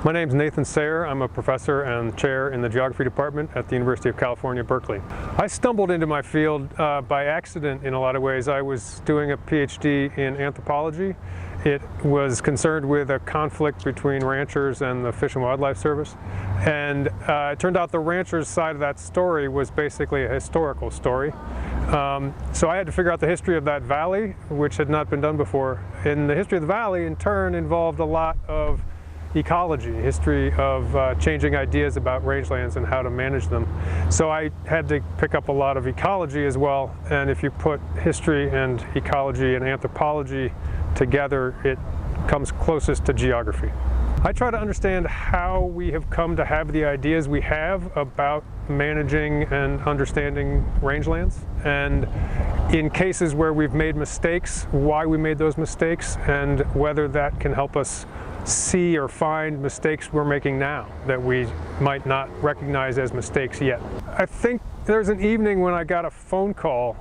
My name is Nathan Sayre. I'm a professor and chair in the geography department at the University of California, Berkeley. I stumbled into my field by accident in a lot of ways. I was doing a PhD in anthropology. It was concerned with a conflict between ranchers and the Fish and Wildlife Service. And it turned out the ranchers' side of that story was basically a historical story. So I had to figure out the history of that valley, which had not been done before. And the history of the valley, in turn, involved a lot of ecology, history of changing ideas about rangelands and how to manage them. So I had to pick up a lot of ecology as well, and if you put history and ecology and anthropology together, it comes closest to geography. I try to understand how we have come to have the ideas we have about managing and understanding rangelands, and in cases where we've made mistakes, why we made those mistakes, and whether that can help us see or find mistakes we're making now that we might not recognize as mistakes yet. I think there's an evening when I got a phone call.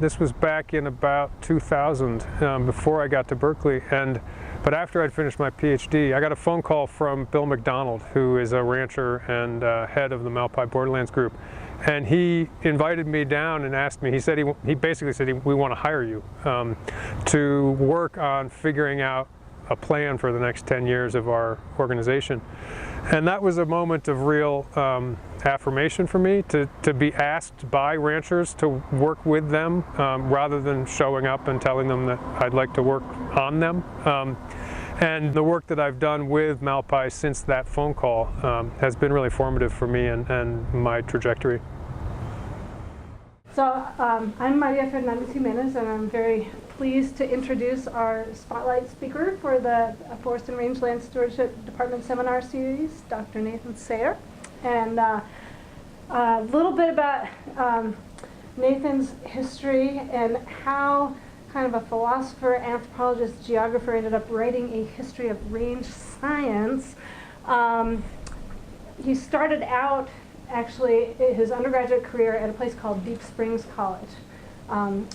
This was back in about 2000, before I got to Berkeley, but after I'd finished my PhD, I got a phone call from Bill McDonald, who is a rancher and head of the Malpai Borderlands group. And he invited me down and asked me, he basically said, we want to hire you to work on figuring out a plan for the next 10 years of our organization. And that was a moment of real affirmation for me, to be asked by ranchers to work with them rather than showing up and telling them that I'd like to work on them. And the work that I've done with Malpai since that phone call has been really formative for me and my trajectory. So I'm Maria Fernandez Jimenez, and I'm very pleased to introduce our spotlight speaker for the Forest and Rangeland Stewardship Department Seminar Series, Dr. Nathan Sayre. And a little bit about Nathan's history and how kind of a philosopher, anthropologist, geographer ended up writing a history of range science. He started out actually his undergraduate career at a place called Deep Springs College,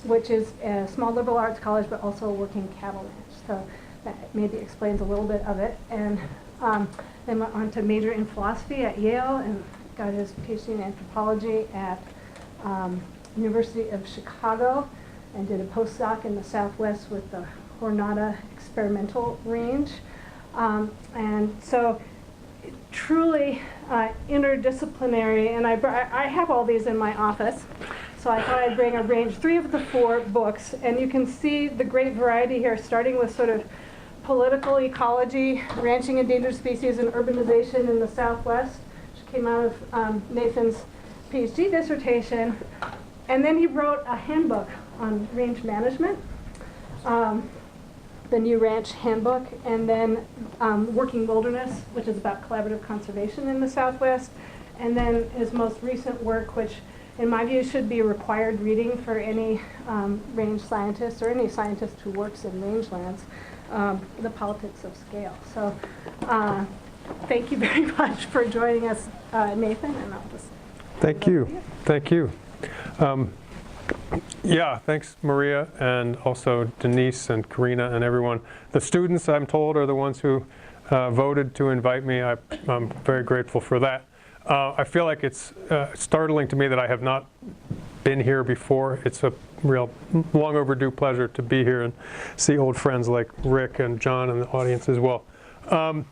which is a small liberal arts college but also a working cattle ranch. So that maybe explains a little bit of it. And then went on to major in philosophy at Yale and got his PhD in anthropology at University of Chicago, and did a postdoc in the Southwest with the Jornada Experimental Range. And so truly interdisciplinary, and I have all these in my office, so I thought I'd bring a range, 3 of the 4 books, and you can see the great variety here, starting with sort of political ecology, ranching endangered species and urbanization in the Southwest, which came out of Nathan's PhD dissertation, and then he wrote a handbook on range management, the New Ranch Handbook, and then Working Wilderness, which is about collaborative conservation in the Southwest, and then his most recent work, which in my view should be required reading for any range scientist or any scientist who works in rangelands, The Politics of Scale. So thank you very much for joining us, Nathan, and I'll just... Thank you. Thank you. Yeah, thanks, Maria, and also Denise and Karina and everyone. The students, I'm told, are the ones who voted to invite me. I'm very grateful for that. I feel like it's startling to me that I have not been here before. It's a real long overdue pleasure to be here and see old friends like Rick and John in the audience as well. I'm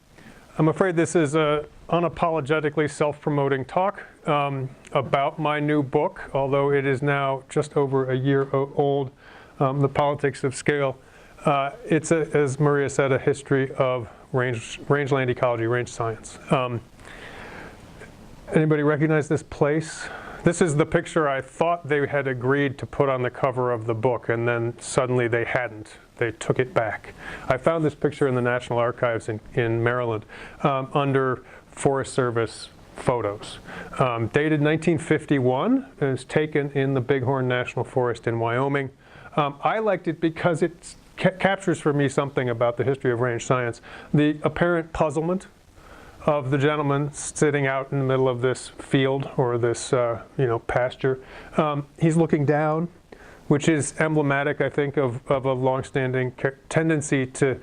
afraid this is a unapologetically self-promoting talk about my new book, although it is now just over a year old, The Politics of Scale. It's, as Maria said, a history of rangeland ecology, range science. Anybody recognize this place? This is the picture I thought they had agreed to put on the cover of the book, and then suddenly they hadn't. They took it back. I found this picture in the National Archives in Maryland under Forest Service photos. Dated 1951, and it was taken in the Bighorn National Forest in Wyoming. I liked it because it captures for me something about the history of range science. The apparent puzzlement of the gentleman sitting out in the middle of this field or this pasture. He's looking down. which is emblematic, I think, of a longstanding tendency to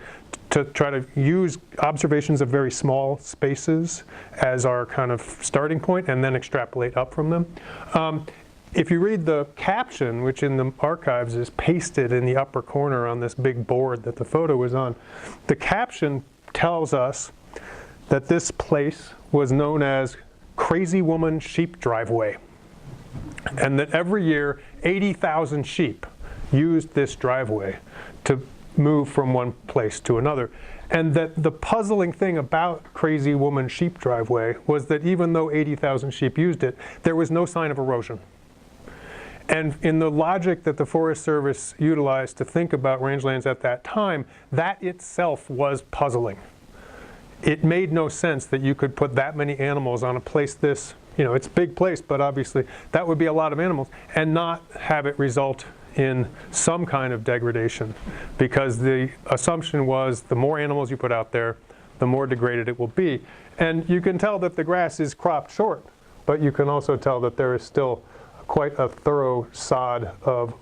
try to use observations of very small spaces as our kind of starting point and then extrapolate up from them. If you read the caption, which in the archives is pasted in the upper corner on this big board that the photo was on, the caption tells us that this place was known as Crazy Woman Sheep Driveway, and that every year 80,000 sheep used this driveway to move from one place to another. And that the puzzling thing about Crazy Woman Sheep Driveway was that even though 80,000 sheep used it, there was no sign of erosion. And in the logic that the Forest Service utilized to think about rangelands at that time, that itself was puzzling. It made no sense that you could put that many animals on a place this, it's a big place, but obviously that would be a lot of animals, and not have it result in some kind of degradation. Because the assumption was the more animals you put out there, the more degraded it will be. And you can tell that the grass is cropped short, but you can also tell that there is still quite a thorough sod of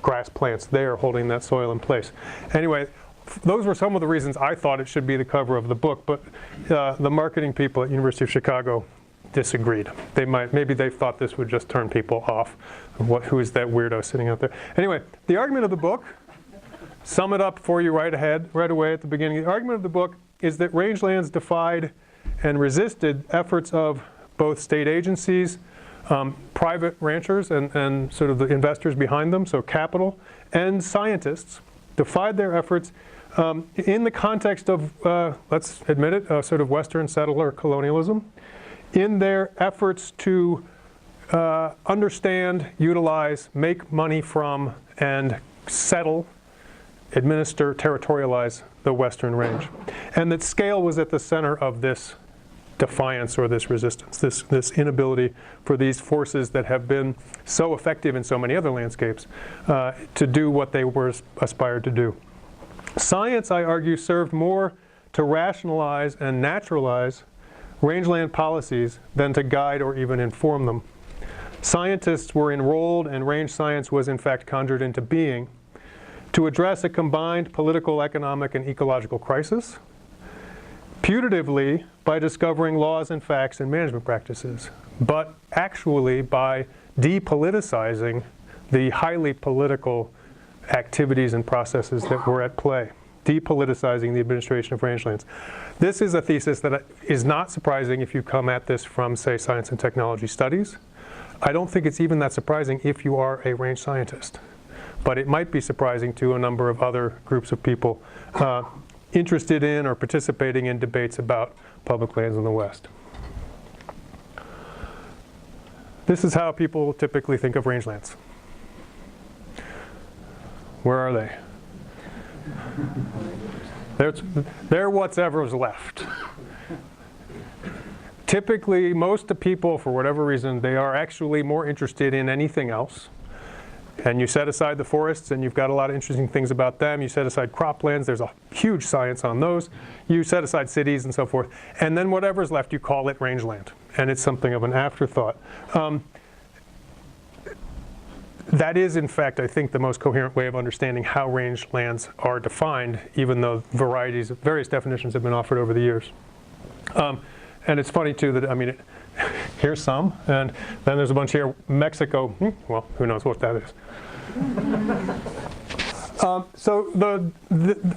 grass plants there holding that soil in place. Anyway, those were some of the reasons I thought it should be the cover of the book, but the marketing people at University of Chicago disagreed. Maybe they thought this would just turn people off. Who is that weirdo sitting out there? Anyway, the argument of the book, sum it up for you right away at the beginning. The argument of the book is that rangelands defied and resisted efforts of both state agencies, private ranchers and sort of the investors behind them, so capital, and scientists, defied their efforts in the context of, let's admit it, sort of Western settler colonialism, in their efforts to understand, utilize, make money from, and settle, administer, territorialize the Western range. And that scale was at the center of this defiance or this resistance, this inability for these forces that have been so effective in so many other landscapes to do what they were aspired to do. Science, I argue, served more to rationalize and naturalize rangeland policies than to guide or even inform them. Scientists were enrolled, and range science was in fact conjured into being, to address a combined political, economic, and ecological crisis, putatively by discovering laws and facts and management practices, but actually by depoliticizing the highly political activities and processes that were at play, depoliticizing the administration of rangelands. This is a thesis that is not surprising if you come at this from, say, science and technology studies. I don't think it's even that surprising if you are a range scientist, but it might be surprising to a number of other groups of people interested in or participating in debates about public lands in the West. This is how people typically think of rangelands. Where are they? They're whatever's left. Typically, most of the people, for whatever reason, they are actually more interested in anything else. And you set aside the forests, and you've got a lot of interesting things about them. You set aside croplands. There's a huge science on those. You set aside cities and so forth. And then whatever's left, you call it rangeland. And it's something of an afterthought. That is, in fact, I think, the most coherent way of understanding how rangelands are defined, even though various definitions have been offered over the years. And it's funny, too, that, here's some, and then there's a bunch here. Mexico, well, who knows what that is. So the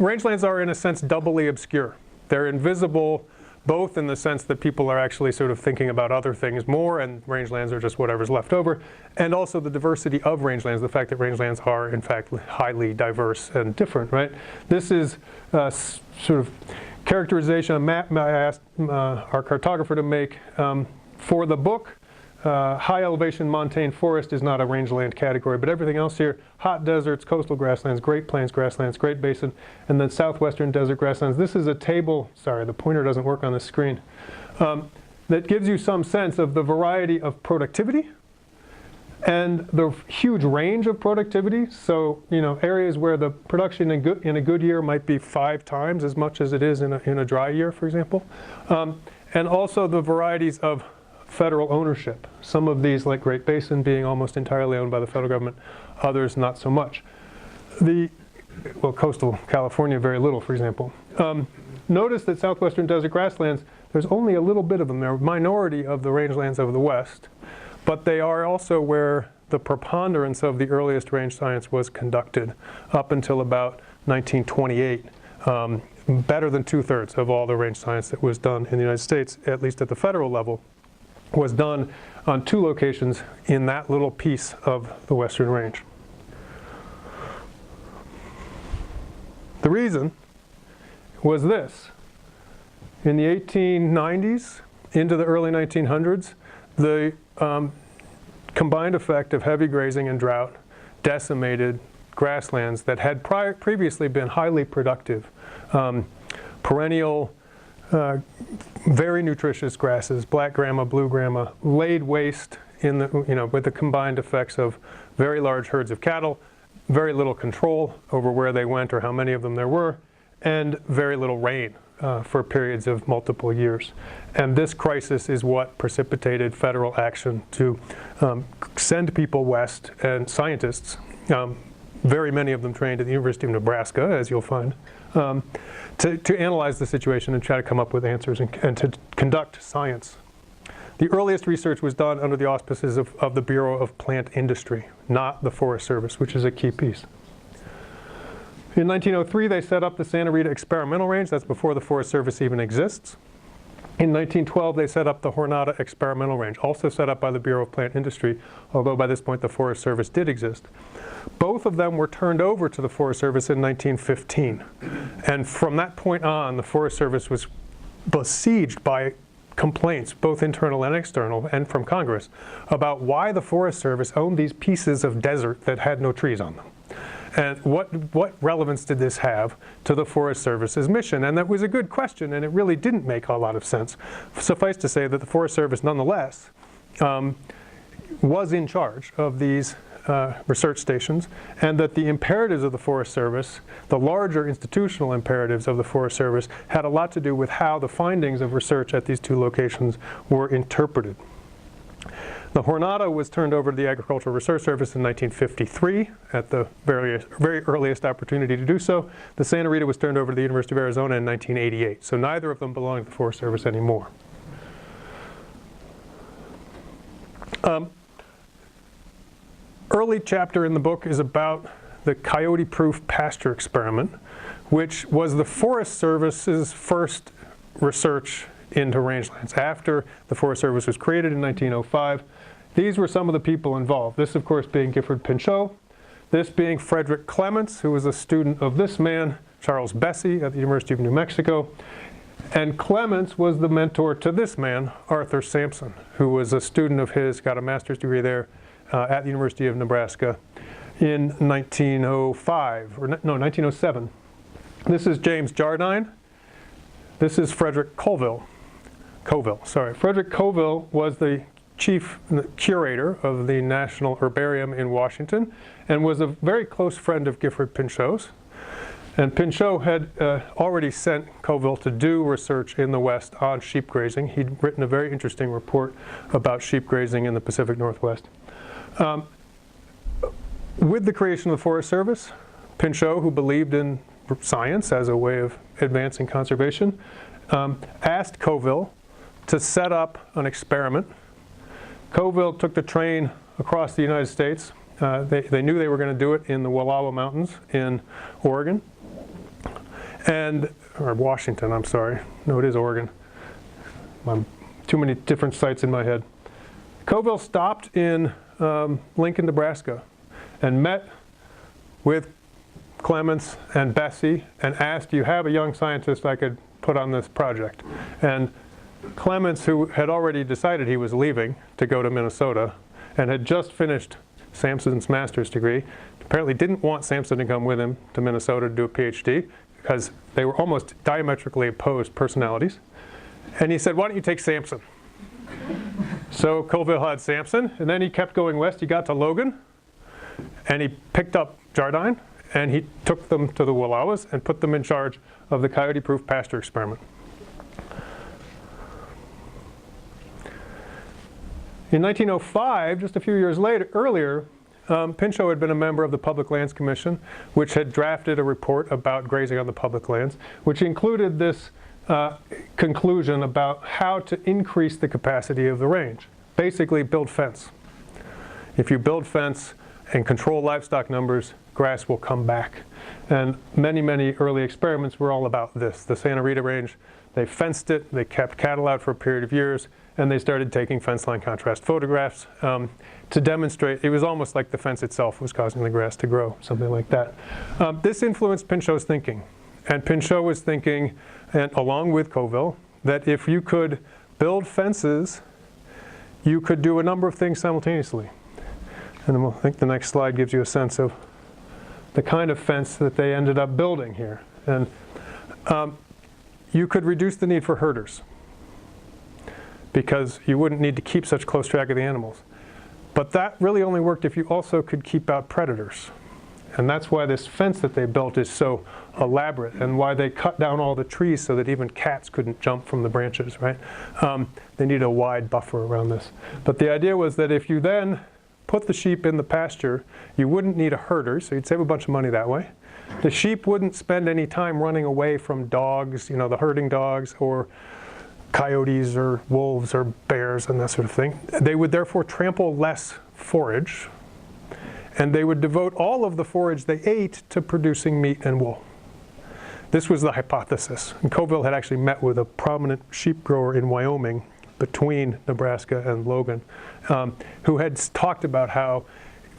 rangelands are, in a sense, doubly obscure. They're invisible, both in the sense that people are actually sort of thinking about other things more, and rangelands are just whatever's left over, and also the diversity of rangelands, the fact that rangelands are, in fact, highly diverse and different, right? This is sort of characterization, a map I asked our cartographer to make for the book. High elevation montane forest is not a rangeland category, but everything else here, hot deserts, coastal grasslands, Great Plains grasslands, Great Basin, and then southwestern desert grasslands. This is a table, sorry, the pointer doesn't work on the screen, that gives you some sense of the variety of productivity and the huge range of productivity. So, areas where the production in a good year might be 5 times as much as it is in a dry year, for example. And also the varieties of federal ownership. Some of these, like Great Basin, being almost entirely owned by the federal government, others not so much. Coastal California, very little, for example. Notice that southwestern desert grasslands, there's only a little bit of them. They're a minority of the rangelands of the West, but they are also where the preponderance of the earliest range science was conducted up until about 1928. Better than 2/3 of all the range science that was done in the United States, at least at the federal level, was done on 2 locations in that little piece of the Western Range. The reason was this. In the 1890s into the early 1900s, the combined effect of heavy grazing and drought decimated grasslands that had previously been highly productive. Perennial, very nutritious grasses, black grama, blue grama, laid waste with the combined effects of very large herds of cattle, very little control over where they went or how many of them there were, and very little rain for periods of multiple years. And this crisis is what precipitated federal action to send people west, and scientists, very many of them trained at the University of Nebraska, as you'll find, to analyze the situation and try to come up with answers and to conduct science. The earliest research was done under the auspices of the Bureau of Plant Industry, not the Forest Service, which is a key piece. In 1903, they set up the Santa Rita Experimental Range. That's before the Forest Service even exists. In 1912, they set up the Jornada Experimental Range, also set up by the Bureau of Plant Industry, although by this point the Forest Service did exist. Both of them were turned over to the Forest Service in 1915. And from that point on, the Forest Service was besieged by complaints, both internal and external, and from Congress, about why the Forest Service owned these pieces of desert that had no trees on them. And what relevance did this have to the Forest Service's mission? And that was a good question, and it really didn't make a lot of sense. Suffice to say that the Forest Service, nonetheless, was in charge of these research stations, and that the imperatives of the Forest Service, the larger institutional imperatives of the Forest Service, had a lot to do with how the findings of research at these 2 locations were interpreted. The Jornada was turned over to the Agricultural Research Service in 1953 at the very earliest opportunity to do so. The Santa Rita was turned over to the University of Arizona in 1988. So neither of them belong to the Forest Service anymore. Early chapter in the book is about the coyote-proof pasture experiment, which was the Forest Service's first research into rangelands. After the Forest Service was created in 1905, these were some of the people involved. This, of course, being Gifford Pinchot. This being Frederick Clements, who was a student of this man, Charles Bessey, at the University of New Mexico. And Clements was the mentor to this man, Arthur Sampson, who was a student of his, got a master's degree there at the University of Nebraska in 1907. This is James Jardine. This is Frederick Coville. Frederick Coville was the chief curator of the National Herbarium in Washington and was a very close friend of Gifford Pinchot's. And Pinchot had already sent Coville to do research in the West on sheep grazing. He'd written a very interesting report about sheep grazing in the Pacific Northwest. With the creation of the Forest Service, Pinchot, who believed in science as a way of advancing conservation, asked Coville to set up an experiment. Coville took the train across the United States. They knew they were going to do it in the Wallowa Mountains in Oregon. Or Washington, I'm sorry. No, it is Oregon. Too many different sites in my head. Coville stopped in Lincoln, Nebraska, and met with Clements and Bessey and asked, "Do you have a young scientist I could put on this project?" And Clements, who had already decided he was leaving to go to Minnesota and had just finished Sampson's master's degree, apparently didn't want Sampson to come with him to Minnesota to do a PhD because they were almost diametrically opposed personalities. And he said, "Why don't you take Sampson?" So Coville had Sampson, and then he kept going west. He got to Logan, and he picked up Jardine, and he took them to the Wallowas and put them in charge of the coyote-proof pasture experiment. In 1905, just a few years earlier, Pinchot had been a member of the Public Lands Commission, which had drafted a report about grazing on the public lands, which included this conclusion about how to increase the capacity of the range. Basically, build fence. If you build fence and control livestock numbers, grass will come back. And many, many early experiments were all about this. The Santa Rita Range, they fenced it, they kept cattle out for a period of years, and they started taking fence line contrast photographs to demonstrate. It was almost like the fence itself was causing the grass to grow, something like that. This influenced Pinchot's thinking. And Pinchot was thinking, and along with Coville, that if you could build fences, you could do a number of things simultaneously. And I think the next slide gives you a sense of the kind of fence that they ended up building here. And you could reduce the need for herders, because you wouldn't need to keep such close track of the animals. But that really only worked if you also could keep out predators. And that's why this fence that they built is so elaborate, and why they cut down all the trees so that even cats couldn't jump from the branches, right? They need a wide buffer around this. But the idea was that if you then put the sheep in the pasture, you wouldn't need a herder, so you'd save a bunch of money that way. The sheep wouldn't spend any time running away from dogs, the herding dogs, or coyotes or wolves or bears and that sort of thing. They would therefore trample less forage, and they would devote all of the forage they ate to producing meat and wool. This was the hypothesis. And Coville had actually met with a prominent sheep grower in Wyoming between Nebraska and Logan, who had talked about how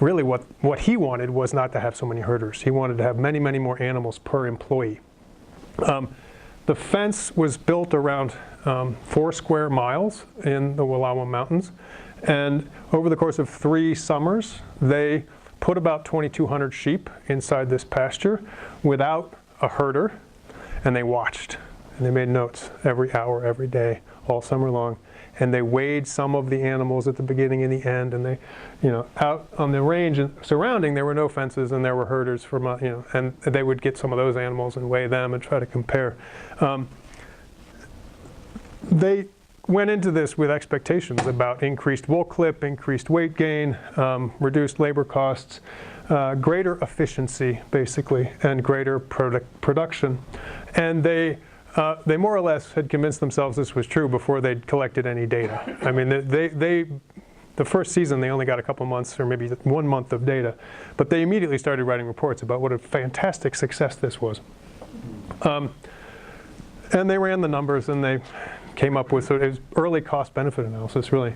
really what he wanted was not to have so many herders. He wanted to have many, many more animals per employee. The fence was built around 4 square miles in the Wallowa Mountains, and over the course of 3 summers, they put about 2,200 sheep inside this pasture without a herder, and they watched, and they made notes every hour, every day, all summer long. And they weighed some of the animals at the beginning and the end, and they, out on the range and surrounding, there were no fences, and there were herders for, and they would get some of those animals and weigh them and try to compare. They went into this with expectations about increased wool clip, increased weight gain, reduced labor costs, greater efficiency, basically, and greater production. And they more or less had convinced themselves this was true before they'd collected any data. I mean, the first season they only got a couple months or maybe 1 month of data, but they immediately started writing reports about what a fantastic success this was. And they ran the numbers, and they came up with it was early cost-benefit analysis, really.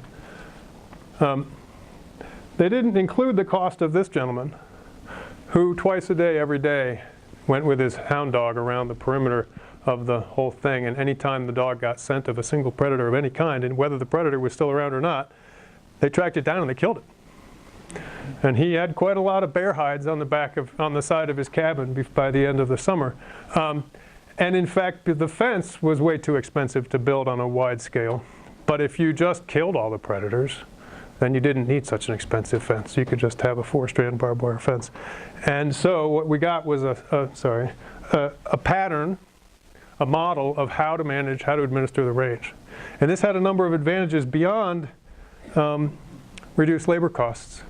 They didn't include the cost of this gentleman, who twice a day, every day, went with his hound dog around the perimeter of the whole thing, and any time the dog got scent of a single predator of any kind, and whether the predator was still around or not, they tracked it down and they killed it. And he had quite a lot of bear hides on the side of his cabin by the end of the summer. And in fact, the fence was way too expensive to build on a wide scale. But if you just killed all the predators, then you didn't need such an expensive fence. You could just have a 4-strand barbed wire fence. And so what we got was a pattern, a model of how to administer the range. And this had a number of advantages beyond reduced labor costs.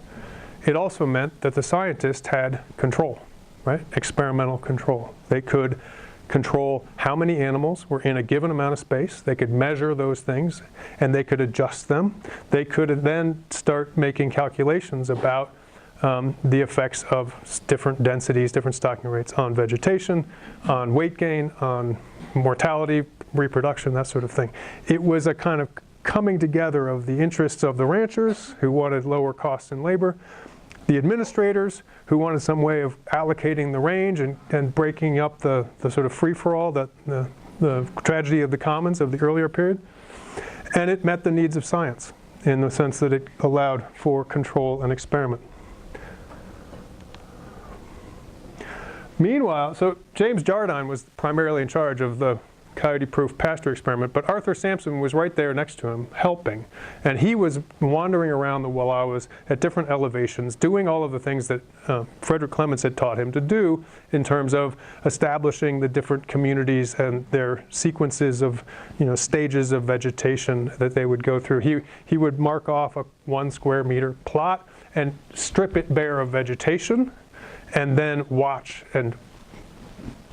It also meant that the scientists had control, right? Experimental control. They could control how many animals were in a given amount of space. They could measure those things, and they could adjust them. They could then start making calculations about the effects of different densities, different stocking rates on vegetation, on weight gain, on mortality, reproduction, that sort of thing. It was a kind of coming together of the interests of the ranchers, who wanted lower costs in labor, the administrators, who wanted some way of allocating the range and breaking up the sort of free-for-all, the tragedy of the commons of the earlier period. And it met the needs of science in the sense that it allowed for control and experiment. Meanwhile, so James Jardine was primarily in charge of the coyote-proof pasture experiment, but Arthur Sampson was right there next to him helping. And he was wandering around the Wallowas at different elevations, doing all of the things that Frederick Clements had taught him to do in terms of establishing the different communities and their sequences of, stages of vegetation that they would go through. He would mark off a 1 square meter plot and strip it bare of vegetation, and then watch and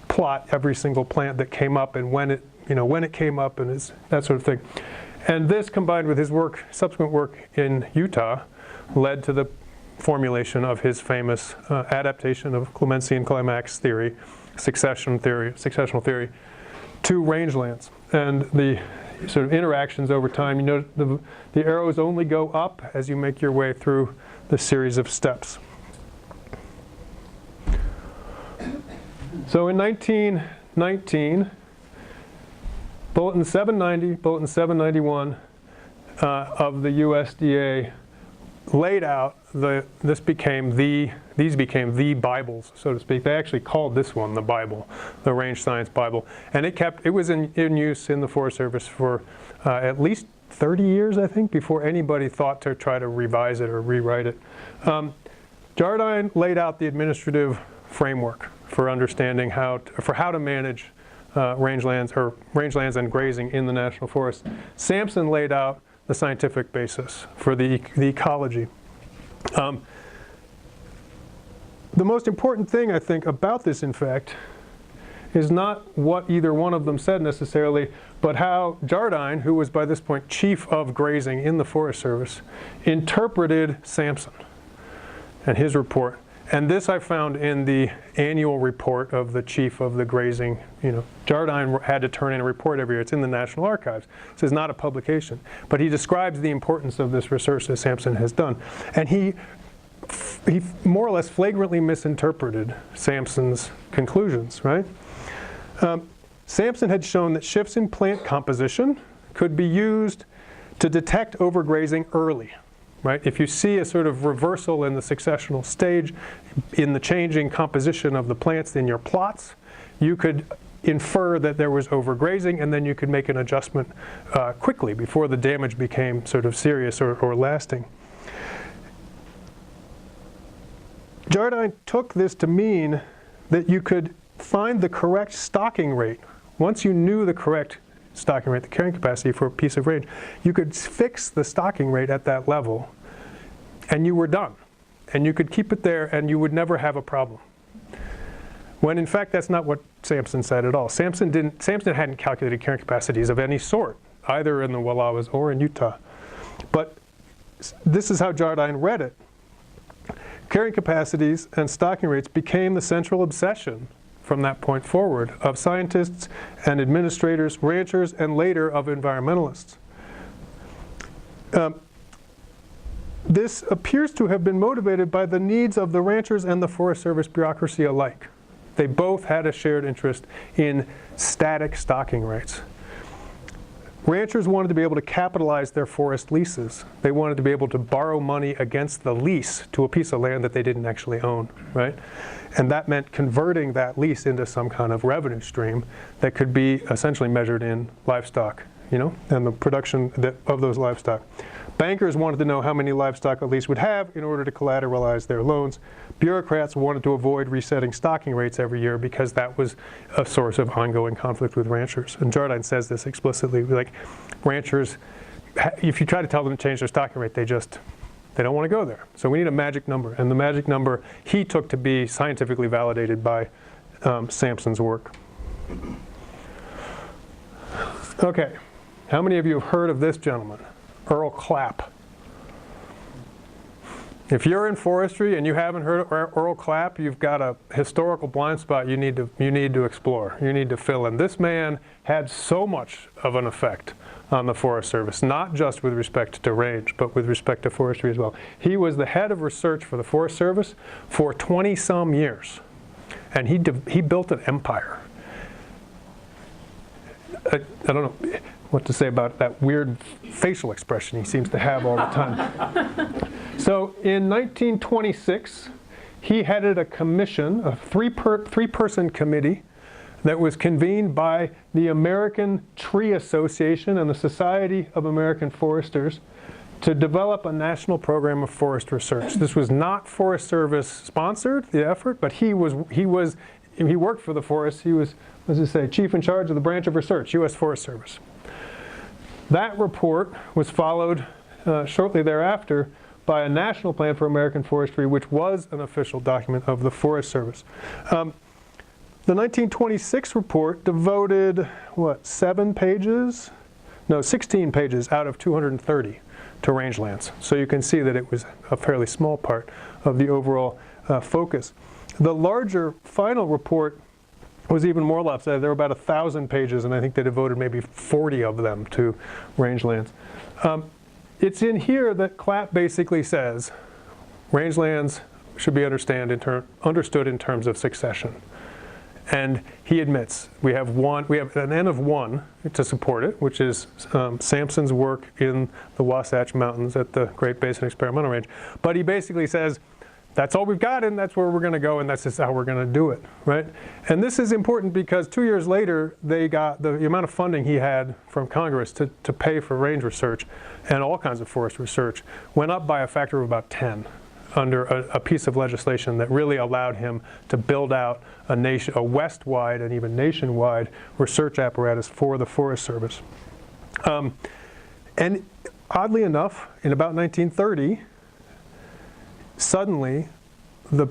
plot every single plant that came up and when it came up and that sort of thing. And this, combined with his subsequent work in Utah, led to the formulation of his famous adaptation of Clemency and climax theory, successional theory, to rangelands. And the sort of interactions over time, the arrows only go up as you make your way through the series of steps. So in 1919, Bulletin 790, Bulletin 791 of the USDA laid out these became the Bibles, so to speak. They actually called this one the Bible, the Range Science Bible, and it was in use in the Forest Service for at least 30 years, I think, before anybody thought to try to revise it or rewrite it. Jardine laid out the administrative framework for understanding how to manage rangelands and grazing in the national forest. Sampson laid out the scientific basis for the ecology. The most important thing, I think, about this, in fact, is not what either one of them said necessarily, but how Jardine, who was by this point chief of grazing in the Forest Service, interpreted Sampson and his report. And this I found in the annual report of the chief of the grazing. Jardine had to turn in a report every year. It's in the National Archives. This is not a publication. But he describes the importance of this research that Sampson has done. And he more or less flagrantly misinterpreted Sampson's conclusions, right? Sampson had shown that shifts in plant composition could be used to detect overgrazing early. Right? If you see a sort of reversal in the successional stage in the changing composition of the plants in your plots, you could infer that there was overgrazing, and then you could make an adjustment quickly before the damage became sort of serious or lasting. Jardine took this to mean that you could find the correct stocking rate. Once you knew the correct stocking rate, the carrying capacity for a piece of range, you could fix the stocking rate at that level, and you were done. And you could keep it there, and you would never have a problem. When in fact, that's not what Sampson said at all. Sampson hadn't calculated carrying capacities of any sort, either in the Wallowas or in Utah. But this is how Jardine read it. Carrying capacities and stocking rates became the central obsession from that point forward of scientists and administrators, ranchers, and later of environmentalists. This appears to have been motivated by the needs of the ranchers and the Forest Service bureaucracy alike. They both had a shared interest in static stocking rates. Ranchers wanted to be able to capitalize their forest leases. They wanted to be able to borrow money against the lease to a piece of land that they didn't actually own, right? And that meant converting that lease into some kind of revenue stream that could be essentially measured in livestock, and the production of those livestock. Bankers wanted to know how many livestock a lease would have in order to collateralize their loans. Bureaucrats wanted to avoid resetting stocking rates every year because that was a source of ongoing conflict with ranchers. And Jardine says this explicitly, like ranchers, if you try to tell them to change their stocking rate, they don't want to go there. So we need a magic number. And the magic number he took to be scientifically validated by Sampson's work. Okay, how many of you have heard of this gentleman? Earl Clapp. If you're in forestry and you haven't heard of Earl Clapp, you've got a historical blind spot you need to explore. You need to fill in. This man had so much of an effect on the Forest Service, not just with respect to range, but with respect to forestry as well. He was the head of research for the Forest Service for 20-some years, and he built an empire. I don't know what to say about that weird facial expression he seems to have all the time. So in 1926, he headed a commission, a three-person committee that was convened by the American Tree Association and the Society of American Foresters to develop a national program of forest research. This was not Forest Service sponsored, the effort, but he worked for the forest. He was, what does it say, chief in charge of the branch of research, U.S. Forest Service. That report was followed shortly thereafter by a National Plan for American Forestry, which was an official document of the Forest Service. The 1926 report devoted, what, 16 pages out of 230 to rangelands. So you can see that it was a fairly small part of the overall focus. The larger final report was even more lopsided. There were about 1,000 pages, and I think they devoted maybe 40 of them to rangelands. It's in here that Clapp basically says rangelands should be understood in terms of succession. And he admits we have an N of 1 to support it, which is Sampson's work in the Wasatch Mountains at the Great Basin Experimental Range. But he basically says, that's all we've got, and that's where we're going to go, and that's just how we're going to do it, right? And this is important because 2 years later, they got the amount of funding he had from Congress to pay for range research and all kinds of forest research went up by a factor of about 10 under a piece of legislation that really allowed him to build out a west-wide and even nationwide research apparatus for the Forest Service. And oddly enough, in about 1930, suddenly, the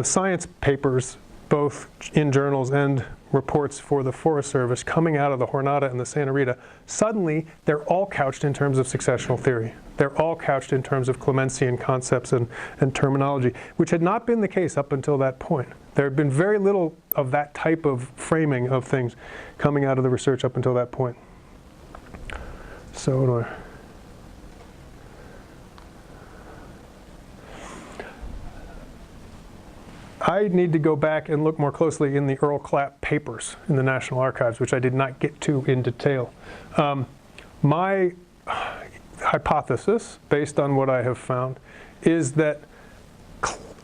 science papers, both in journals and reports for the Forest Service coming out of the Jornada and the Santa Rita, suddenly they're all couched in terms of successional theory. They're all couched in terms of Clementsian concepts and terminology, which had not been the case up until that point. There had been very little of that type of framing of things coming out of the research up until that point. So I need to go back and look more closely in the Earl Clapp papers in the National Archives, which I did not get to in detail. My hypothesis, based on what I have found, is that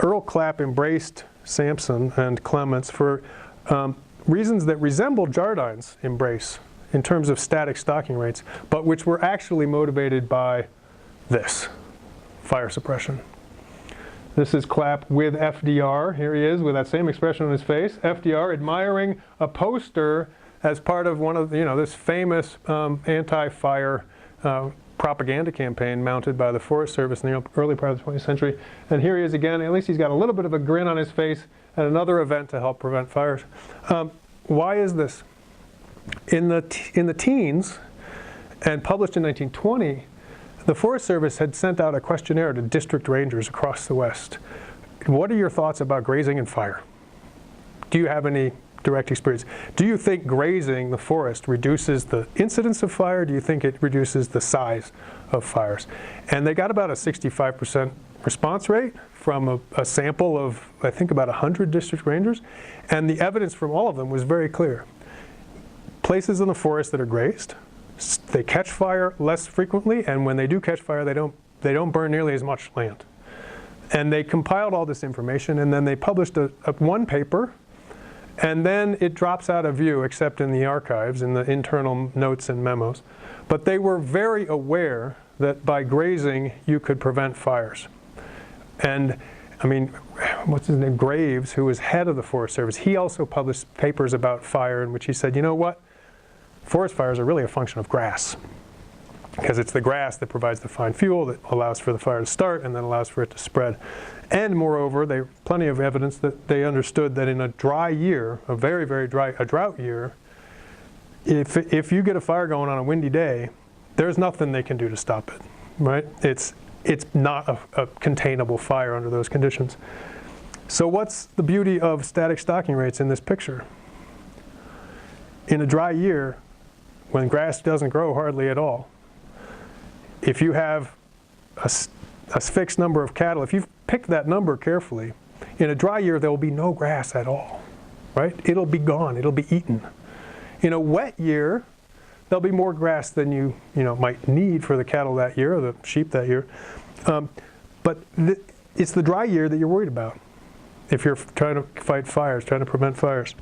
Earl Clapp embraced Sampson and Clements for reasons that resemble Jardine's embrace in terms of static stocking rates, but which were actually motivated by this, fire suppression. This is Clapp with FDR. Here he is with that same expression on his face. FDR admiring a poster as part of one of, this famous anti-fire propaganda campaign mounted by the Forest Service in the early part of the 20th century. And here he is again. At least he's got a little bit of a grin on his face at another event to help prevent fires. Why is this? In the teens, and published in 1920, the Forest Service had sent out a questionnaire to district rangers across the West. What are your thoughts about grazing and fire? Do you have any direct experience? Do you think grazing the forest reduces the incidence of fire? Do you think it reduces the size of fires? And they got about a 65% response rate from a sample of, I think, about 100 district rangers. And the evidence from all of them was very clear. Places in the forest that are grazed, they catch fire less frequently, and when they do catch fire, they don't burn nearly as much land. And they compiled all this information, and then they published one paper, and then it drops out of view, except in the archives, in the internal notes and memos. But they were very aware that by grazing, you could prevent fires. And I mean, what's his name? Graves, who was head of the Forest Service, he also published papers about fire in which he said, you know what? Forest fires are really a function of grass, because it's the grass that provides the fine fuel that allows for the fire to start and then allows for it to spread. And moreover, plenty of evidence that they understood that in a dry year, a very, very dry, a drought year, if you get a fire going on a windy day, there's nothing they can do to stop it, right? It's not a containable fire under those conditions. So what's the beauty of static stocking rates in this picture? In a dry year, when grass doesn't grow hardly at all, if you have a fixed number of cattle, if you've picked that number carefully, in a dry year there will be no grass at all, right? It'll be gone, it'll be eaten. In a wet year, there'll be more grass than you might need for the cattle that year or the sheep that year. But it's the dry year that you're worried about. if you're trying to fight fires, trying to prevent fires.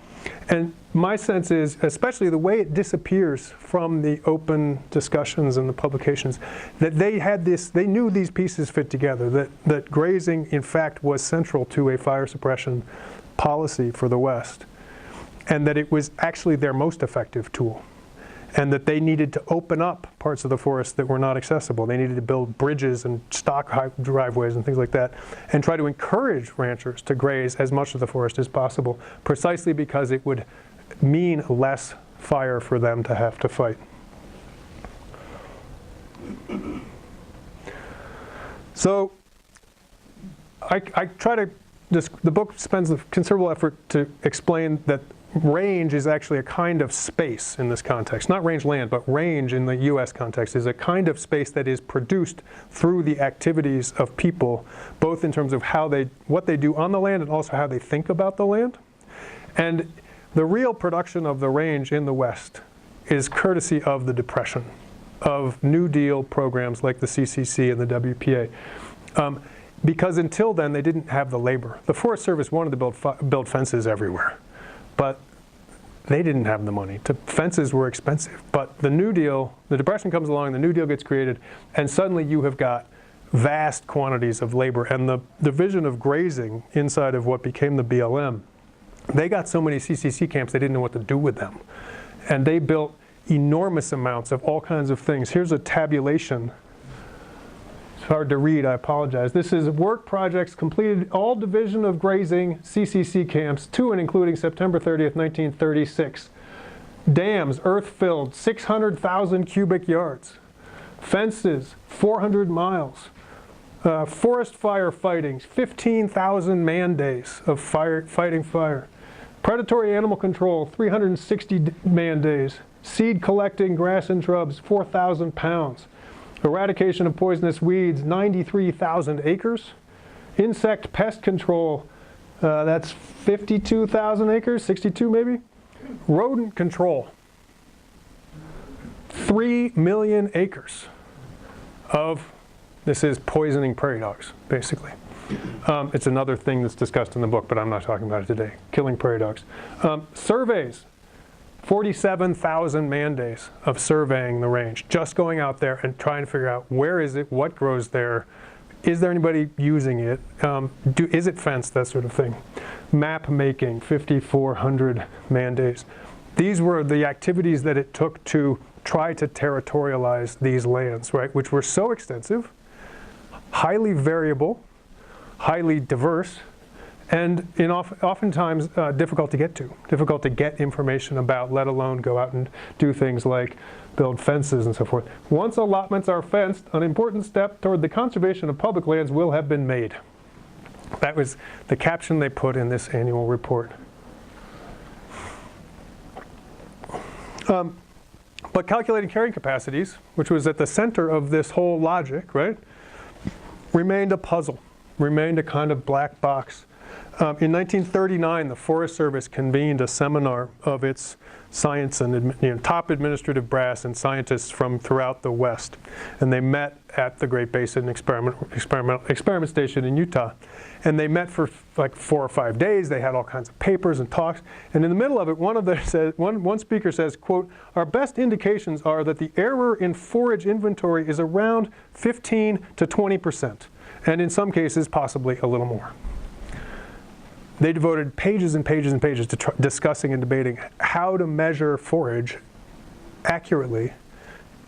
And my sense is, especially the way it disappears from the open discussions and the publications, that they knew these pieces fit together, that grazing, in fact, was central to a fire suppression policy for the West, and that it was actually their most effective tool, and that they needed to open up parts of the forest that were not accessible. They needed to build bridges and stock driveways and things like that, and try to encourage ranchers to graze as much of the forest as possible, precisely because it would mean less fire for them to have to fight. So I try to, the book spends a considerable effort to explain that range is actually a kind of space in this context. Not rangeland, but range in the US context is a kind of space that is produced through the activities of people, both in terms of what they do on the land and also how they think about the land. And the real production of the range in the West is courtesy of the Depression, of New Deal programs like the CCC and the WPA. Because until then, they didn't have the labor. The Forest Service wanted to build fences everywhere, but they didn't have the money. Fences were expensive. But the New Deal, the Depression comes along, the New Deal gets created, and suddenly you have got vast quantities of labor. And the division of grazing inside of what became the BLM, they got so many CCC camps they didn't know what to do with them. And they built enormous amounts of all kinds of things. Here's a tabulation. It's hard to read, I apologize. This is work projects completed, all division of grazing CCC camps, to and including September 30th, 1936. Dams, earth-filled, 600,000 cubic yards. Fences, 400 miles. Forest fire fighting, 15,000 man-days of fighting fire. Predatory animal control, 360 man-days. Seed collecting, grass and shrubs, 4,000 pounds. Eradication of poisonous weeds, 93,000 acres. Insect pest control, that's 52,000 acres, 62 maybe. Rodent control, 3 million acres of, this is poisoning prairie dogs, basically. It's another thing that's discussed in the book, but I'm not talking about it today. Killing prairie dogs. Surveys, 47,000 man-days of surveying the range, just going out there and trying to figure out where is it, what grows there, is there anybody using it, is it fenced, that sort of thing. Map making, 5,400 man-days. These were the activities that it took to try to territorialize these lands, right, which were so extensive, highly variable, highly diverse, and oftentimes difficult to get information about, let alone go out and do things like build fences and so forth. Once allotments are fenced, an important step toward the conservation of public lands will have been made. That was the caption they put in this annual report. But calculating carrying capacities, which was at the center of this whole logic, right, remained a puzzle, remained a kind of black box. In 1939, the Forest Service convened a seminar of its science and top administrative brass and scientists from throughout the West. And they met at the Great Basin Experiment Station in Utah. And they met for like 4 or 5 days. They had all kinds of papers and talks. And in the middle of it, one speaker says, quote, "Our best indications are that the error in forage inventory is around 15 to 20%, and in some cases, possibly a little more." They devoted pages and pages and pages to discussing and debating how to measure forage accurately.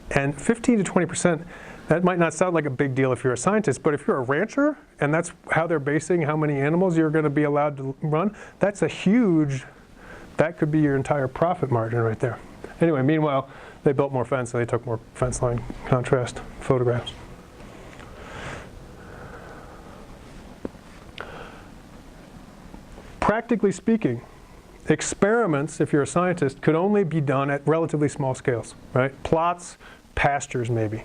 And 15 to 20%, that might not sound like a big deal if you're a scientist, but if you're a rancher and that's how they're basing how many animals you're going to be allowed to run, that's a huge, that could be your entire profit margin right there. Anyway, meanwhile, they built more fence and they took more fence line contrast photographs. Practically speaking, experiments, if you're a scientist, could only be done at relatively small scales, right? Plots, pastures maybe.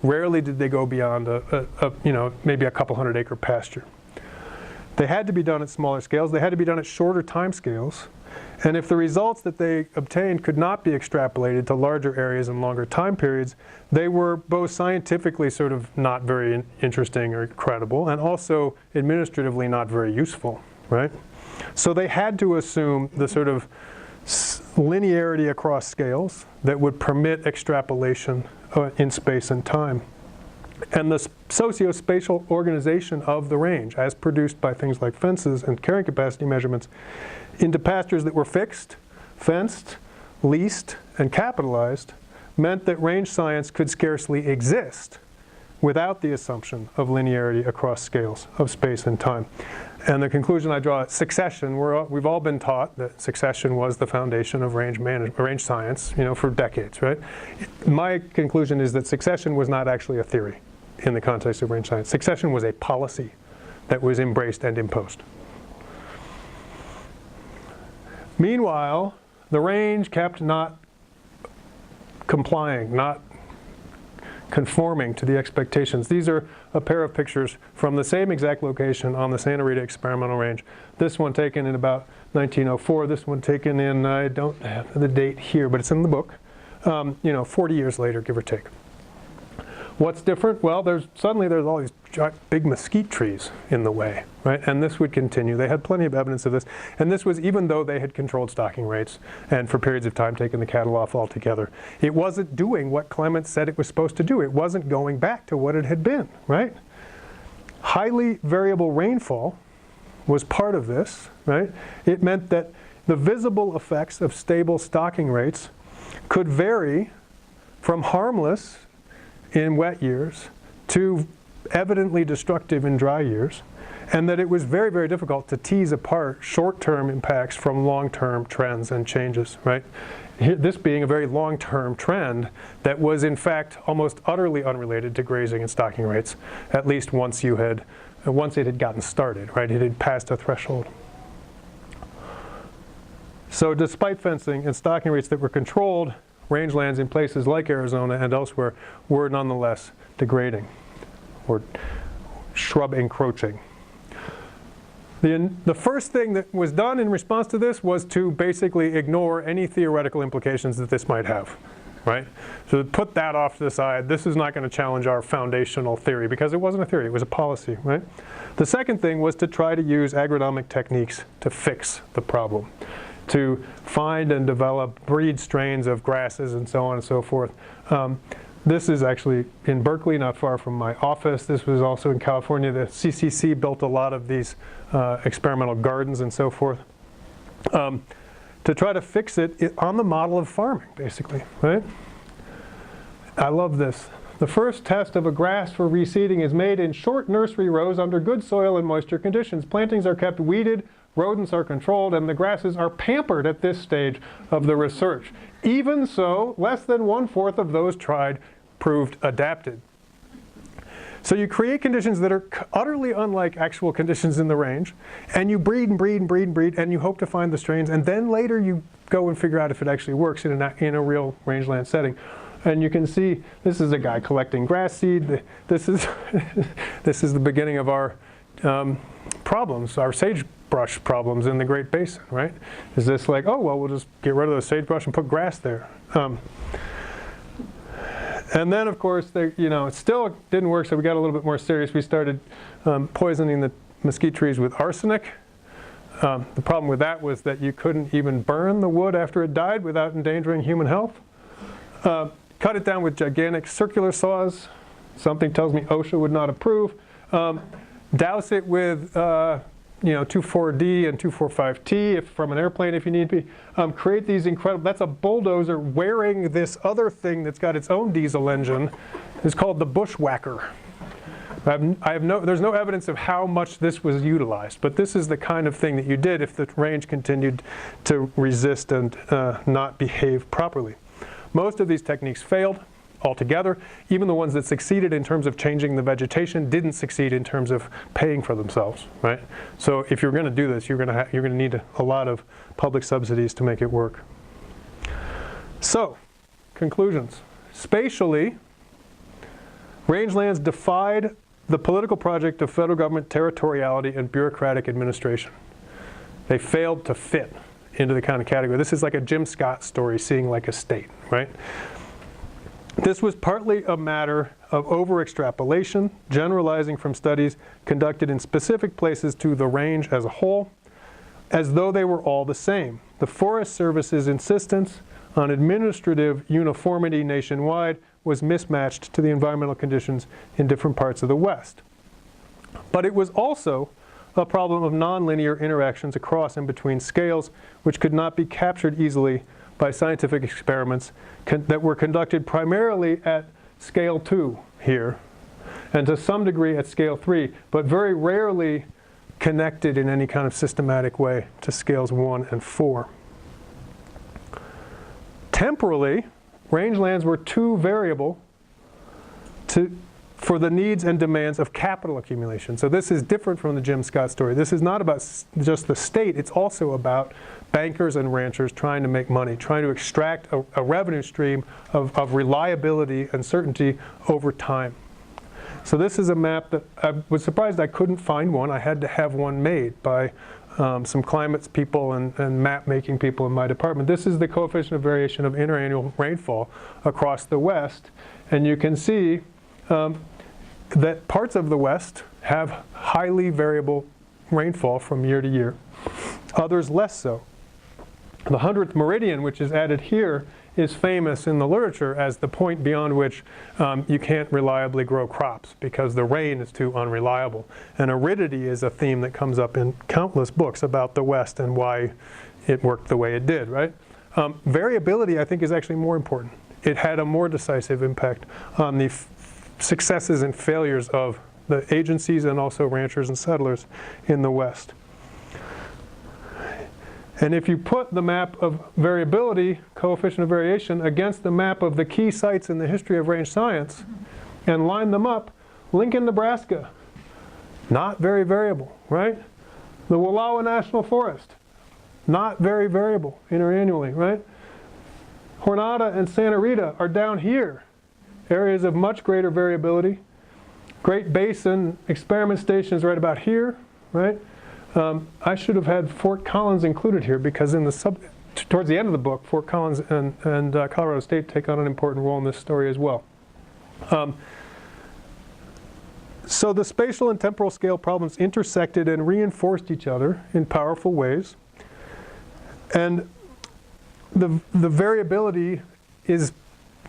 Rarely did they go beyond maybe a couple 100-acre pasture. They had to be done at smaller scales. They had to be done at shorter time scales. And if the results that they obtained could not be extrapolated to larger areas and longer time periods, they were both scientifically sort of not very interesting or credible, and also administratively not very useful. right? So they had to assume the sort of linearity across scales that would permit extrapolation in space and time. And the socio-spatial organization of the range, as produced by things like fences and carrying capacity measurements, into pastures that were fixed, fenced, leased, and capitalized, meant that range science could scarcely exist without the assumption of linearity across scales of space and time. And the conclusion I draw, succession, we've all been taught that succession was the foundation of range science, for decades, right? My conclusion is that succession was not actually a theory in the context of range science. Succession was a policy that was embraced and imposed. Meanwhile, the range kept not complying, not conforming to the expectations. These are a pair of pictures from the same exact location on the Santa Rita experimental range. This one taken in about 1904. This one taken in, I don't have the date here, but it's in the book. 40 years later, give or take. What's different? Well, suddenly there's all these big mesquite trees in the way, right? And this would continue. They had plenty of evidence of this. And this was even though they had controlled stocking rates and for periods of time taken the cattle off altogether. It wasn't doing what Clement said it was supposed to do. It wasn't going back to what it had been, right? Highly variable rainfall was part of this, right? It meant that the visible effects of stable stocking rates could vary from harmless in wet years to evidently destructive in dry years, and that it was very, very difficult to tease apart short-term impacts from long-term trends and changes, right? This being a very long-term trend that was in fact almost utterly unrelated to grazing and stocking rates, at least once it had gotten started, right? It had passed a threshold. So despite fencing and stocking rates that were controlled, rangelands in places like Arizona and elsewhere were nonetheless degrading or shrub encroaching. The first thing that was done in response to this was to basically ignore any theoretical implications that this might have, right? So put that off to the side. This is not going to challenge our foundational theory because it wasn't a theory, it was a policy, right? The second thing was to try to use agronomic techniques to fix the problem, to find and develop breed strains of grasses and so on and so forth. This is actually in Berkeley, not far from my office. This was also in California. The CCC built a lot of these experimental gardens and so forth to try to fix it on the model of farming, basically, right? I love this. The first test of a grass for reseeding is made in short nursery rows under good soil and moisture conditions. Plantings are kept weeded, rodents are controlled, and the grasses are pampered at this stage of the research. Even so, less than 1/4 of those tried proved adapted. So you create conditions that are utterly unlike actual conditions in the range, and you breed and breed and breed and breed, and you hope to find the strains, and then later you go and figure out if it actually works in a real rangeland setting. And you can see this is a guy collecting grass seed. This is this is the beginning of our problems, our sagebrush problems in the Great Basin, right? Is this like, oh, well, we'll just get rid of the sagebrush and put grass there. And then, of course, it still didn't work, so we got a little bit more serious. We started poisoning the mesquite trees with arsenic. The problem with that was that you couldn't even burn the wood after it died without endangering human health. Cut it down with gigantic circular saws. Something tells me OSHA would not approve. Douse it with 2,4-D and 2,4,5-T from an airplane if you need to be. Create these incredible, that's a bulldozer wearing this other thing that's got its own diesel engine. It's called the bushwhacker. There's no evidence of how much this was utilized, but this is the kind of thing that you did if the range continued to resist and not behave properly. Most of these techniques failed altogether. Even the ones that succeeded in terms of changing the vegetation didn't succeed in terms of paying for themselves, right? So if you're going to do this, you're going to need a lot of public subsidies to make it work. So, conclusions. Spatially, rangelands defied the political project of federal government territoriality and bureaucratic administration. They failed to fit into the kind of category. This is like a Jim Scott story, seeing like a state, right? This was partly a matter of over-extrapolation, generalizing from studies conducted in specific places to the range as a whole, as though they were all the same. The Forest Service's insistence on administrative uniformity nationwide was mismatched to the environmental conditions in different parts of the West. But it was also a problem of nonlinear interactions across and between scales, which could not be captured easily by scientific experiments that were conducted primarily at scale 2 here, and to some degree at scale 3, but very rarely connected in any kind of systematic way to scales 1 and 4. Temporally, rangelands were too variable for the needs and demands of capital accumulation. So this is different from the Jim Scott story. This is not about just the state, it's also about bankers and ranchers trying to make money, trying to extract a revenue stream of reliability and certainty over time. So this is a map that I was surprised I couldn't find one. I had to have one made by some climate people and map making people in my department. This is the coefficient of variation of interannual rainfall across the West. And you can see that parts of the West have highly variable rainfall from year to year, others less so. The 100th meridian, which is added here, is famous in the literature as the point beyond which you can't reliably grow crops because the rain is too unreliable. And aridity is a theme that comes up in countless books about the West and why it worked the way it did, right? Variability, I think, is actually more important. It had a more decisive impact on the successes and failures of the agencies and also ranchers and settlers in the West. And if you put the map of variability, coefficient of variation, against the map of the key sites in the history of range science and line them up, Lincoln, Nebraska, not very variable, right? The Wallowa National Forest, not very variable interannually, right? Jornada and Santa Rita are down here, areas of much greater variability. Great Basin experiment station is right about here, right? I should have had Fort Collins included here because in the towards the end of the book, Fort Collins and Colorado State take on an important role in this story as well. So the spatial and temporal scale problems intersected and reinforced each other in powerful ways. And the variability is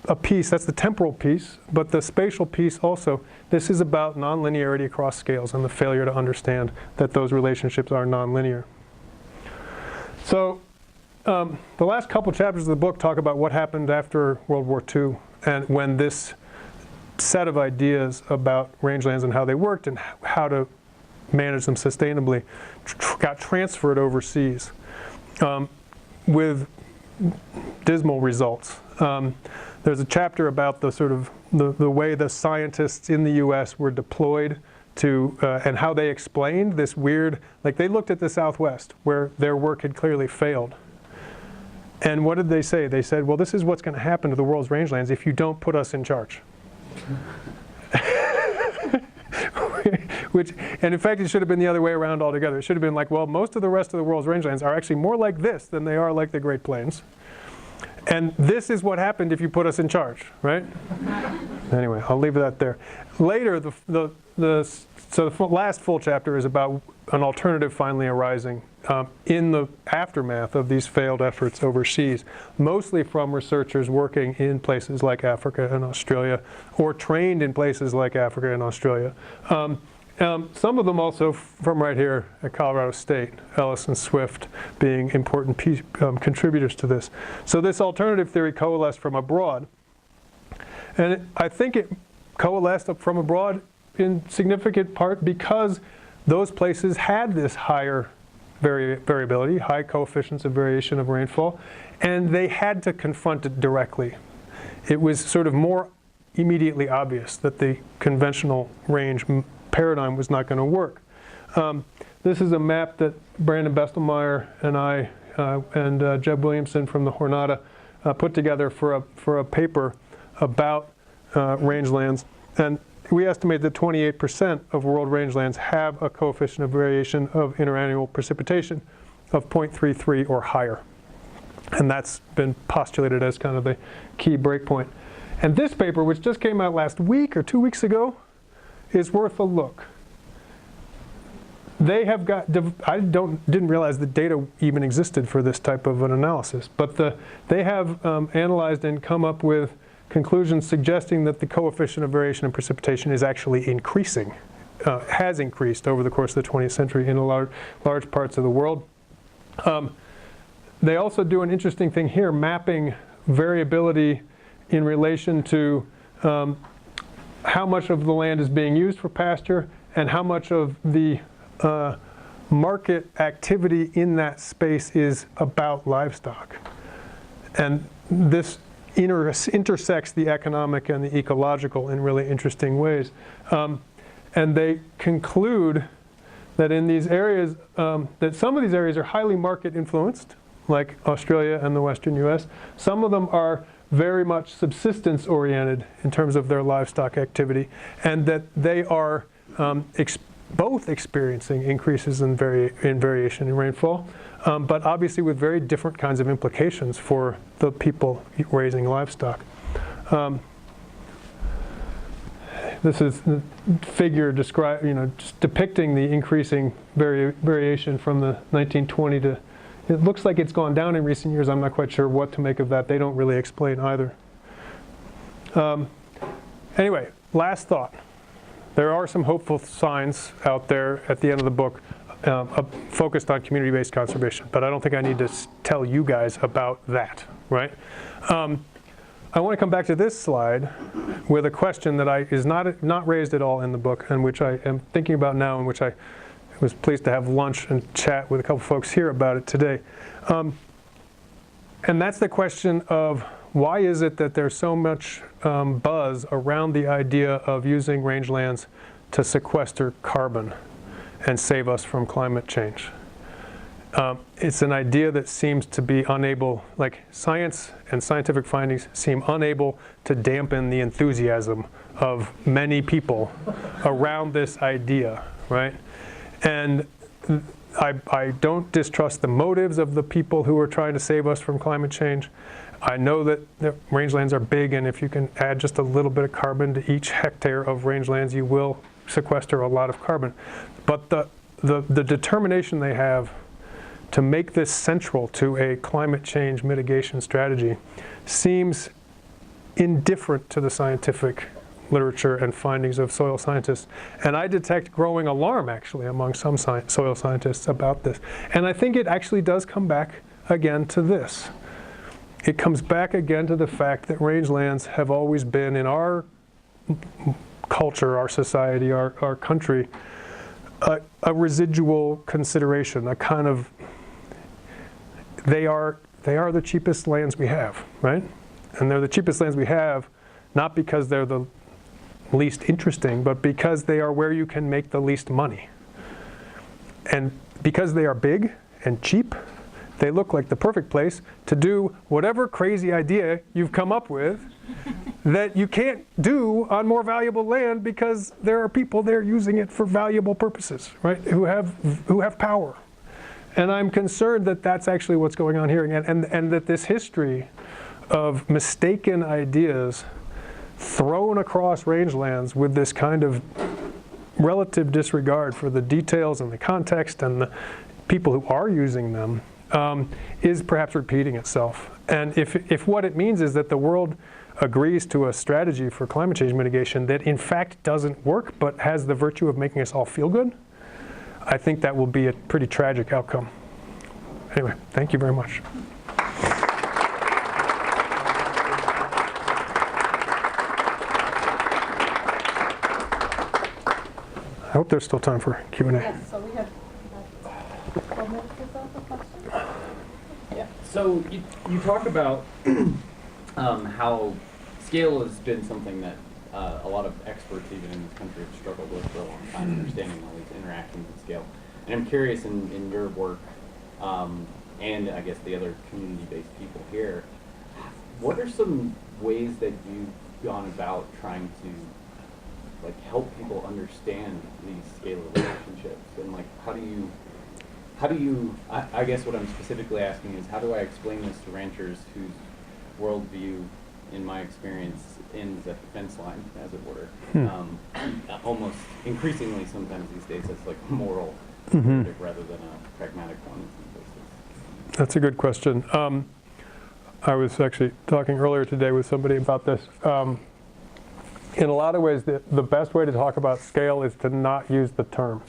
a piece, that's the temporal piece, but the spatial piece also, this is about nonlinearity across scales and the failure to understand that those relationships are nonlinear. So the last couple chapters of the book talk about what happened after World War II and when this set of ideas about rangelands and how they worked and how to manage them sustainably got transferred overseas with dismal results. There's a chapter about the sort of the way the scientists in the U.S. were deployed to and how they explained this weird, like they looked at the Southwest where their work had clearly failed. And what did they say? They said, well, this is what's going to happen to the world's rangelands if you don't put us in charge. And in fact, it should have been the other way around altogether. It should have been like, well, most of the rest of the world's rangelands are actually more like this than they are like the Great Plains. And this is what happened if you put us in charge, right? Anyway, I'll leave that there. Later, the last full chapter is about an alternative finally arising in the aftermath of these failed efforts overseas, mostly from researchers working in places like Africa and Australia, or trained in places like Africa and Australia. Some of them also from right here at Colorado State, Ellis and Swift being important contributors to this. So this alternative theory coalesced from abroad. And I think it coalesced from abroad in significant part because those places had this higher variability, high coefficients of variation of rainfall, and they had to confront it directly. It was sort of more immediately obvious that the conventional range paradigm was not going to work. This is a map that Brandon Bestelmeyer and I and Jeb Williamson from the Jornada put together for a paper about rangelands. And we estimate that 28% of world rangelands have a coefficient of variation of interannual precipitation of 0.33 or higher. And that's been postulated as kind of the key breakpoint. And this paper, which just came out last week or 2 weeks ago, is worth a look. They have got, didn't realize that data even existed for this type of an analysis, but they have analyzed and come up with conclusions suggesting that the coefficient of variation in precipitation is actually increasing, has increased over the course of the 20th century in large parts of the world. They also do an interesting thing here, mapping variability in relation to how much of the land is being used for pasture and how much of the market activity in that space is about livestock. And this intersects the economic and the ecological in really interesting ways. And they conclude that in these areas, that some of these areas are highly market influenced, like Australia and the Western US. Some of them are very much subsistence oriented in terms of their livestock activity, and that they are both experiencing increases in variation in rainfall, but obviously with very different kinds of implications for the people raising livestock. This is the figure just depicting the increasing variation from the 1920 to, it looks like it's gone down in recent years. I'm not quite sure what to make of that. They don't really explain either. Anyway, last thought. There are some hopeful signs out there at the end of the book focused on community-based conservation, but I don't think I need to tell you guys about that, right? I want to come back to this slide with a question that is not raised at all in the book, and which I am thinking about now, and which I was pleased to have lunch and chat with a couple folks here about it today. And that's the question of why is it that there's so much buzz around the idea of using rangelands to sequester carbon and save us from climate change? It's an idea that seems to be unable, like science and scientific findings seem unable to dampen the enthusiasm of many people around this idea, right? And I don't distrust the motives of the people who are trying to save us from climate change. I know that the rangelands are big, and if you can add just a little bit of carbon to each hectare of rangelands, you will sequester a lot of carbon. But the determination they have to make this central to a climate change mitigation strategy seems indifferent to the scientific literature and findings of soil scientists. And I detect growing alarm, actually, among some soil scientists about this. And I think it actually does come back again to this. It comes back again to the fact that rangelands have always been, in our culture, our society, our country, a residual consideration, a kind of, they are the cheapest lands we have, right? And they're the cheapest lands we have, not because they're the least interesting, but because they are where you can make the least money. And because they are big and cheap, they look like the perfect place to do whatever crazy idea you've come up with that you can't do on more valuable land because there are people there using it for valuable purposes, right? Who have power. And I'm concerned that that's actually what's going on here, and that this history of mistaken ideas thrown across rangelands with this kind of relative disregard for the details and the context and the people who are using them is perhaps repeating itself. And if what it means is that the world agrees to a strategy for climate change mitigation that in fact doesn't work but has the virtue of making us all feel good, I think that will be a pretty tragic outcome. Anyway, thank you very much. I hope there's still time for Q&A. Yes, so we have 12 minutes or so for questions. Yeah. So you talk about how scale has been something that a lot of experts, even in this country, have struggled with for a long time, understanding all these interactions at scale. And I'm curious, in your work, and I guess the other community-based people here, what are some ways that you've gone about trying to help people understand these scalar relationships, and how do you I guess what I'm specifically asking is, how do I explain this to ranchers whose worldview in my experience, ends at the fence line, as it were. Almost increasingly sometimes these days it's like a moral verdict rather than a pragmatic one in some cases. That's a good question. I was actually talking earlier today with somebody about this. In a lot of ways, the best way to talk about scale is to not use the term,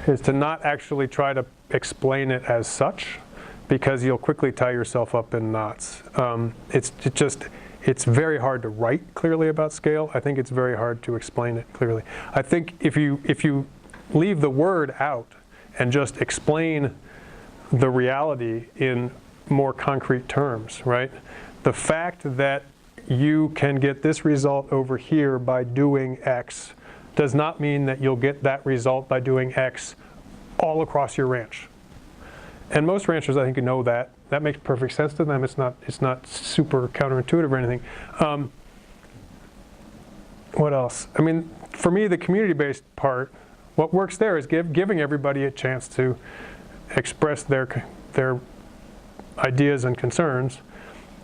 is to not actually try to explain it as such, because you'll quickly tie yourself up in knots. It's very hard to write clearly about scale. I think it's very hard to explain it clearly. I think if you leave the word out and just explain the reality in more concrete terms, right? The fact that you can get this result over here by doing X does not mean that you'll get that result by doing X all across your ranch. And most ranchers, I think, know that. That makes perfect sense to them. It's not super counterintuitive or anything. What else? I mean, for me, the community-based part, what works there is giving everybody a chance to express their ideas and concerns,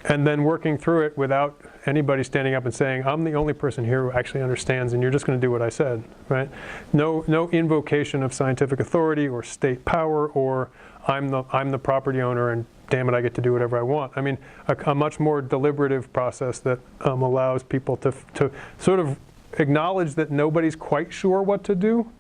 and then working through it without anybody standing up and saying, I'm the only person here who actually understands, and you're just going to do what I said, right? No invocation of scientific authority or state power, or I'm the property owner and damn it, I get to do whatever I want. I mean, a much more deliberative process that allows people to sort of acknowledge that nobody's quite sure what to do,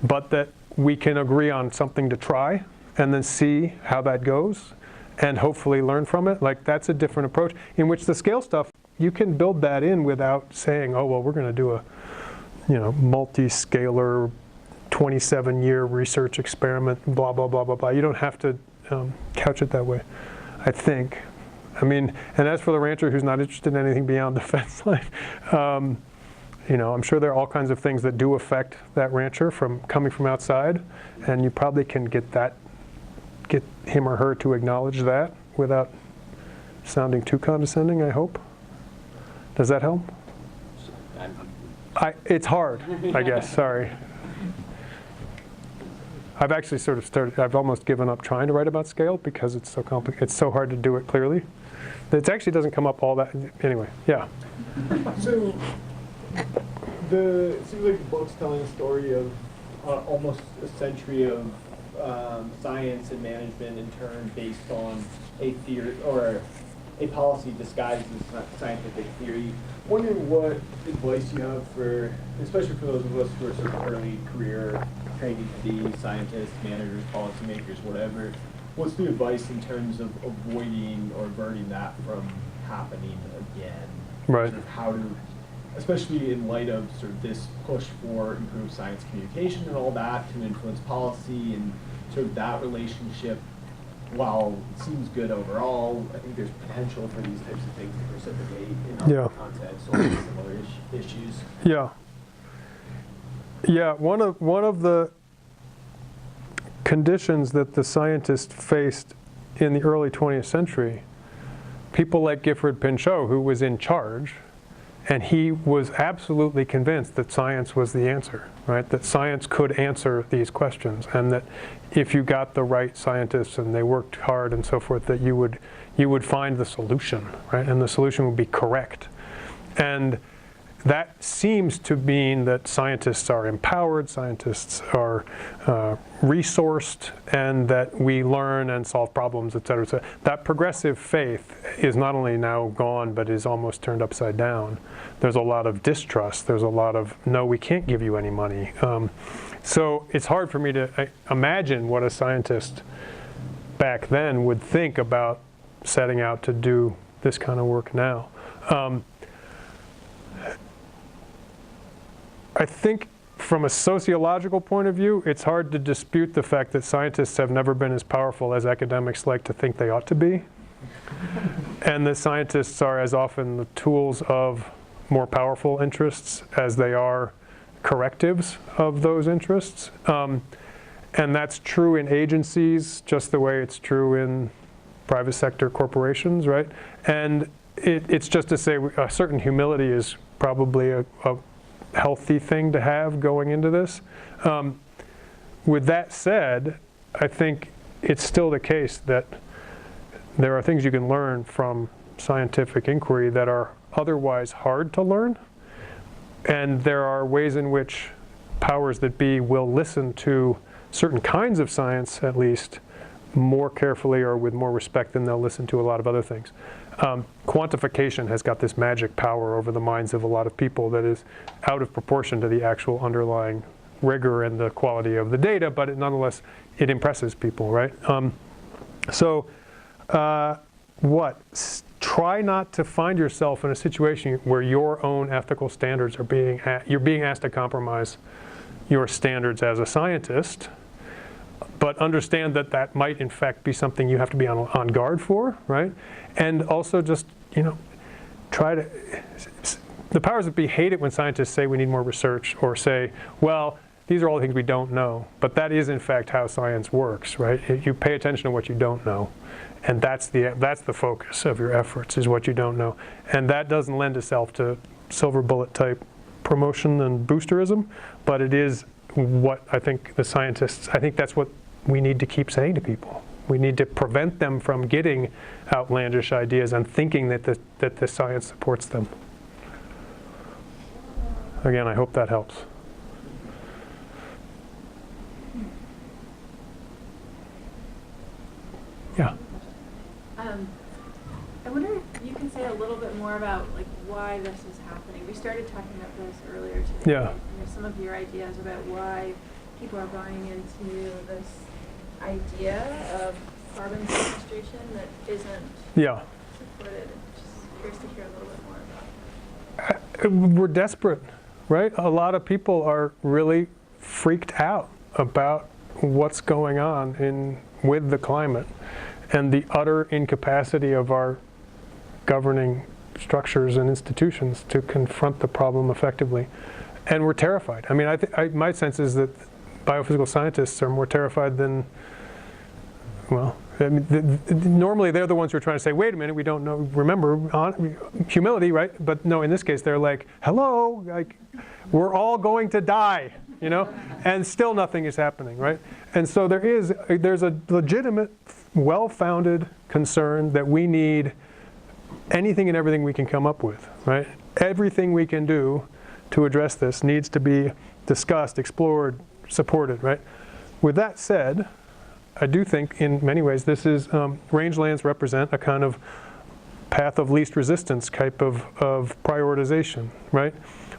but that we can agree on something to try and then see how that goes and hopefully learn from it. Like, that's a different approach in which the scale stuff, you can build that in without saying, oh, well, we're going to do a multi-scalar 27-year research experiment, blah, blah, blah, blah, blah. You don't have to couch it that way, I think. I mean, and as for the rancher who's not interested in anything beyond the fence line, I'm sure there are all kinds of things that do affect that rancher from coming from outside, and you probably can get him or her to acknowledge that without sounding too condescending, I hope. Does that help? It's hard, I guess, sorry. I've actually sort of I've almost given up trying to write about scale because it's so complicated. It's so hard to do it clearly. It actually doesn't come up all that, anyway, yeah. So, it seems like the book's telling a story of almost a century of science and management in turn based on a theory or a policy disguised as scientific theory. Wondering what advice you have for, especially for those of us who are sort of early career training to be scientists, managers, policymakers, whatever. What's the advice in terms of avoiding or averting that from happening again? Right. Sort of how to, especially in light of sort of this push for improved science communication and all that to influence policy and sort of that relationship. While it seems good overall, I think there's potential for these types of things to precipitate in other contexts or similar issues. Yeah. Yeah, one of the conditions that the scientists faced in the early 20th century, people like Gifford Pinchot, who was in charge, and he was absolutely convinced that science was the answer, right? That science could answer these questions, and that if you got the right scientists and they worked hard and so forth, that you would find the solution, right? And the solution would be correct. And that seems to mean that scientists are empowered, scientists are resourced, and that we learn and solve problems, et cetera. So that progressive faith is not only now gone, but is almost turned upside down. There's a lot of distrust. There's a lot of, no, we can't give you any money. So it's hard for me to imagine what a scientist back then would think about setting out to do this kind of work now. I think from a sociological point of view, it's hard to dispute the fact that scientists have never been as powerful as academics like to think they ought to be. And that scientists are as often the tools of more powerful interests as they are correctives of those interests. And that's true in agencies, just the way it's true in private sector corporations, right? And it's just to say a certain humility is probably a healthy thing to have going into this. With that said, I think it's still the case that there are things you can learn from scientific inquiry that are otherwise hard to learn. And there are ways in which powers that be will listen to certain kinds of science, at least, more carefully or with more respect than they'll listen to a lot of other things. Quantification has got this magic power over the minds of a lot of people that is out of proportion to the actual underlying rigor and the quality of the data, but nonetheless, it impresses people, right? Try not to find yourself in a situation where your own ethical standards are you're being asked to compromise your standards as a scientist, but understand that that might in fact be something you have to be on guard for, right? And also just, the powers that be hate it when scientists say we need more research or say, well, these are all the things we don't know, but that is in fact how science works, right? You pay attention to what you don't know, and that's the focus of your efforts, is what you don't know. And that doesn't lend itself to silver bullet type promotion and boosterism, but it is what I think that's what we need to keep saying to people. We need to prevent them from getting outlandish ideas and thinking that the science supports them. Again, I hope that helps. Yeah. I wonder if you can say a little bit more about why this is happening. We started talking about this earlier today. Yeah. Some of your ideas about why people are buying into this idea of carbon sequestration that isn't supported. Just curious to hear a little bit more about it. We're desperate, right? A lot of people are really freaked out about what's going on with the climate and the utter incapacity of our governing structures and institutions to confront the problem effectively. And we're terrified. I mean, my sense is that biophysical scientists are more terrified than, normally they're the ones who are trying to say, wait a minute, we don't know, remember, humility, right? But no, in this case, they're like, hello, we're all going to die, and still nothing is happening, right? And so there's a legitimate, well-founded concern that we need anything and everything we can come up with, right? Everything we can do to address this needs to be discussed, explored, supported, right? With that said, I do think in many ways this is, rangelands represent a kind of path of least resistance type of prioritization, right?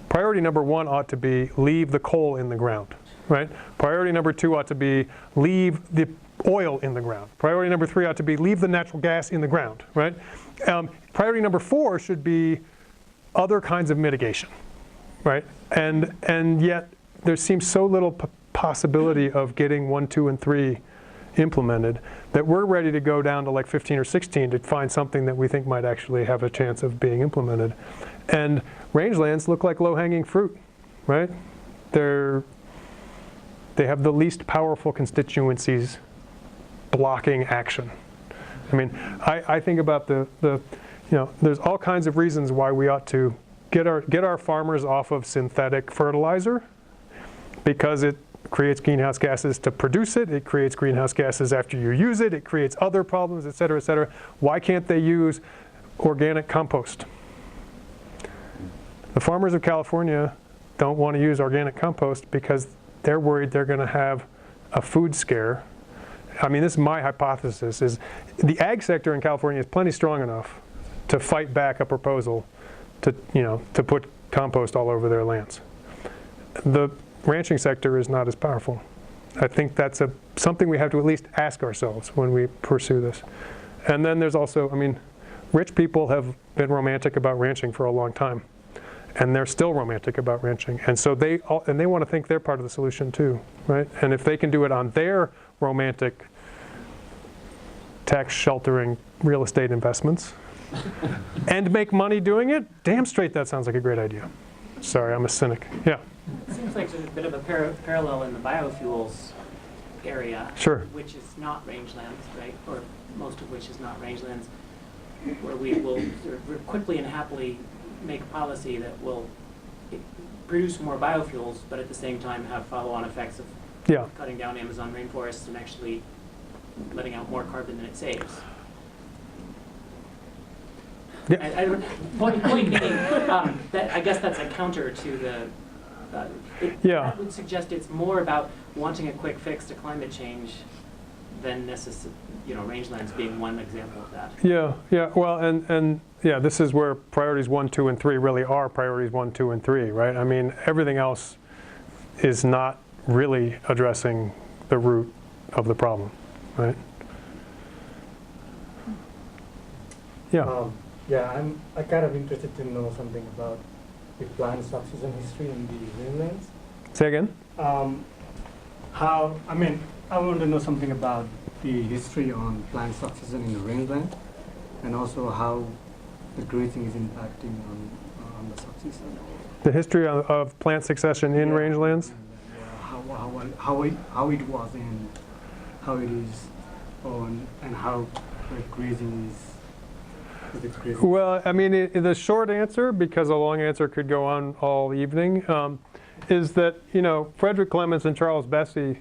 Priority number one ought to be leave the coal in the ground, right? Priority number two ought to be leave the oil in the ground. Priority number three ought to be leave the natural gas in the ground, right? Priority number four should be other kinds of mitigation, right? And yet there seems so little possibility of getting 1, 2, and 3 implemented that we're ready to go down to 15 or 16 to find something that we think might actually have a chance of being implemented. And rangelands look like low-hanging fruit, right? They have the least powerful constituencies blocking action. I mean, I think about there's all kinds of reasons why we ought to get our farmers off of synthetic fertilizer, because it creates greenhouse gases to produce it. It creates greenhouse gases after you use it. It creates other problems, et cetera, et cetera. Why can't they use organic compost? The farmers of California don't want to use organic compost because they're worried they're going to have a food scare. I mean, this is my hypothesis, is the ag sector in California is plenty strong enough to fight back a proposal to put compost all over their lands. The ranching sector is not as powerful. I think that's something we have to at least ask ourselves when we pursue this. And then there's also, rich people have been romantic about ranching for a long time, and they're still romantic about ranching. And so they want to think they're part of the solution too, right? And if they can do it on their romantic tax sheltering real estate investments and make money doing it, damn straight that sounds like a great idea. Sorry, I'm a cynic. Yeah. It seems like there's a bit of a parallel in the biofuels area, sure, which is not rangelands, right? Or most of which is not rangelands, where we will sort of quickly and happily make a policy that will produce more biofuels, but at the same time have follow-on effects of cutting down Amazon rainforests and actually letting out more carbon than it saves. Yeah. Point being, that I guess that's a counter to the. Yeah. I would suggest it's more about wanting a quick fix to climate change than rangelands being one example of that. Yeah, yeah. Well, and yeah, this is where priorities 1, 2, and 3 really are priorities 1, 2, and 3, right? I mean, everything else is not really addressing the root of the problem, right? Yeah. I'm kind of interested to know something about the plant subsistence history in the rangelands. Say again? I want to know something about the history on plant succession in the rangeland, and also how the grazing is impacting on the succession. The history of plant succession in rangelands? Yeah, how it was and how it is on, and how the grazing is. Well, I mean, the short answer, because a long answer could go on all evening, is that, Frederick Clements and Charles Bessey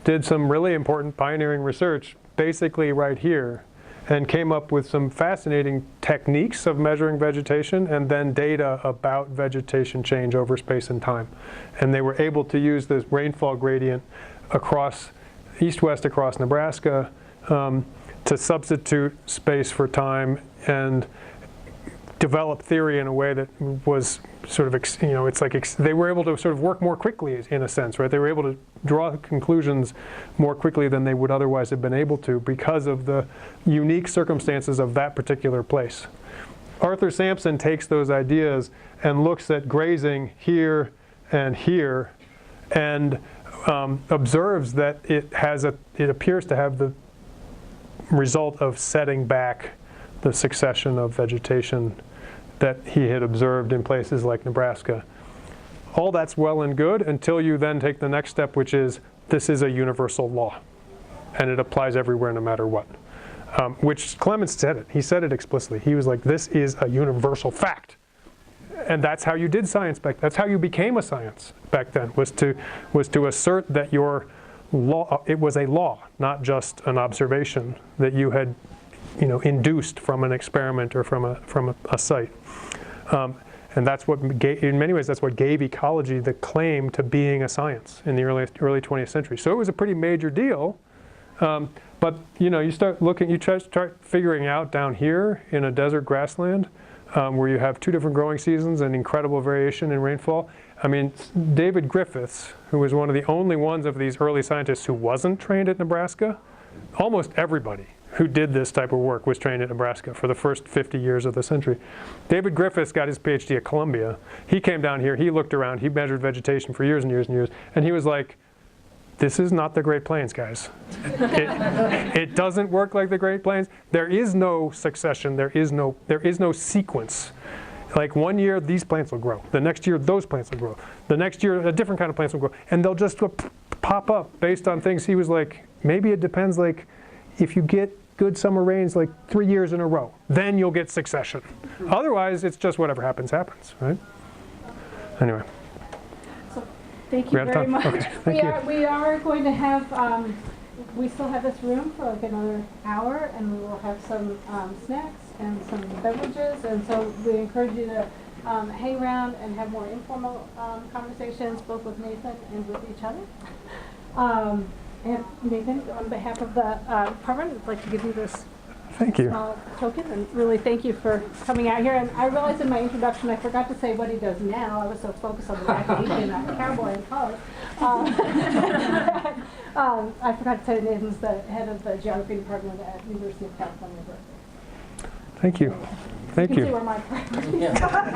did some really important pioneering research basically right here and came up with some fascinating techniques of measuring vegetation and then data about vegetation change over space and time. And they were able to use this rainfall gradient across, east-west across Nebraska, to substitute space for time and develop theory in a way that was sort of, it's like they were able to sort of work more quickly in a sense, right? They were able to draw conclusions more quickly than they would otherwise have been able to because of the unique circumstances of that particular place. Arthur Sampson takes those ideas and looks at grazing here and here and observes that it appears to have the result of setting back the succession of vegetation that he had observed in places like Nebraska. All that's well and good until you then take the next step, which is this is a universal law and it applies everywhere no matter what. Which Clements said it. He said it explicitly. He was like, this is a universal fact. And that's how you did science back then. That's how you became a science back then, was to assert that your law, it was a law, not just an observation that you had induced from an experiment or from a site. And that's what, in many ways, that's what gave ecology the claim to being a science in the early 20th century. So it was a pretty major deal. But you start looking, you start figuring out down here in a desert grassland where you have 2 different growing seasons and incredible variation in rainfall. I mean, David Griffiths, who was one of the only ones of these early scientists who wasn't trained at Nebraska, almost everybody who did this type of work was trained at Nebraska for the first 50 years of the century. David Griffiths got his PhD at Columbia. He came down here, he looked around, he measured vegetation for years and years and years, and he was like, this is not the Great Plains, guys. It doesn't work like the Great Plains. There is no succession, there is no sequence. Like one year, these plants will grow. The next year, those plants will grow. The next year, a different kind of plants will grow. And they'll just pop up based on things. He was like, maybe it depends, like, if you get good summer rains like 3 years in a row, then you'll get succession. Otherwise, it's just whatever happens, happens, right? Anyway. So thank you very much. Okay, we are going to have, we still have this room for like another hour, and we will have some snacks and some beverages, and so we encourage you to hang around and have more informal conversations, both with Nathan and with each other. And Nathan, on behalf of the department, I'd like to give you this small token, and really thank you for coming out here. And I realized in my introduction I forgot to say what he does now. I was so focused on the fact that he's been a cowboy in college. I forgot to say Nathan's the head of the geography department at University of California, Berkeley. Thank you. Thank you. You can see where my priorities are.